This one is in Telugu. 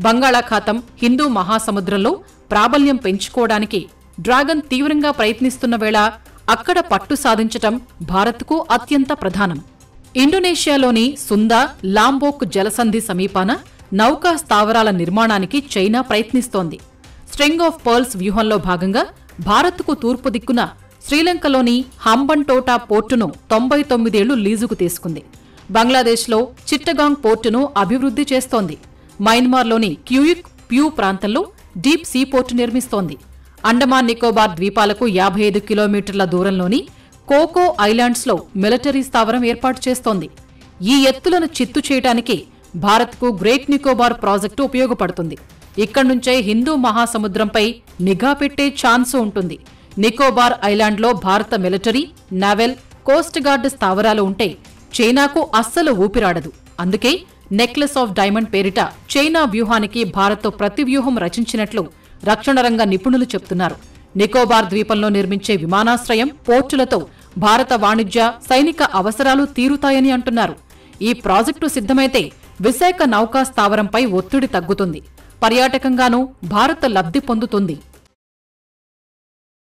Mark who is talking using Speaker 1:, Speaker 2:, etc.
Speaker 1: బంగాళాఖాతం, హిందూ మహాసముద్రంలో ప్రాబల్యం పెంచుకోవడానికి డ్రాగన్ తీవ్రంగా ప్రయత్నిస్తున్న వేళ అక్కడ పట్టు సాధించటం భారత్కు అత్యంత ప్రధానం. ఇండోనేషియాలోని సుందా, లాంబోక్ జలసంధి సమీపాన నౌకా స్థావరాల నిర్మాణానికి చైనా ప్రయత్నిస్తోంది. స్ట్రింగ్ ఆఫ్ పర్ల్స్ వ్యూహంలో భాగంగా భారత్కు తూర్పు దిక్కున శ్రీలంకలోని హంబన్టోటా పోర్టును 99 ఏళ్లు లీజుకు తీసుకుంది. బంగ్లాదేశ్లో చిట్టగాంగ్ పోర్టును అభివృద్ధి చేస్తోంది. మయన్మార్లోని క్యూయిక్ ప్యూ ప్రాంతంలో డీప్ సీ పోర్టు నిర్మిస్తోంది. అండమాన్ నికోబార్ ద్వీపాలకు 55 కిలోమీటర్ల దూరంలోని కోకో ఐలాండ్స్లో మిలిటరీ స్థావరం ఏర్పాటు చేస్తోంది. ఈ ఎత్తులను చిత్తు చేయడానికి భారత్కు గ్రేట్ నికోబార్ ప్రాజెక్టు ఉపయోగపడుతుంది. ఇక్కడ్నుంచే హిందూ మహాసముద్రంపై నిఘా పెట్టే ఛాన్సు ఉంటుంది. నికోబార్ ఐలాండ్లో భారత మిలిటరీ, నావెల్, కోస్ట్ గార్డ్ స్థావరాలు ఉంటే చైనాకు అస్సలు ఊపిరాడదు. అందుకే నెక్లెస్ ఆఫ్ డైమండ్ పేరిట చైనా వ్యూహానికి భారత్ ప్రతివ్యూహం రచించినట్లు రక్షణ రంగ నిపుణులు చెబుతున్నారు. నికోబార్ ద్వీపంలో నిర్మించే విమానాశ్రయం, పోర్టులతో భారత వాణిజ్య, సైనిక అవసరాలు తీరుతాయని అంటున్నారు. ఈ ప్రాజెక్టు సిద్ధమైతే విశాఖ నౌకా స్థావరంపై ఒత్తిడి తగ్గుతుంది. పర్యాటకంగానూ భారత్ లబ్ధి పొందుతుంది.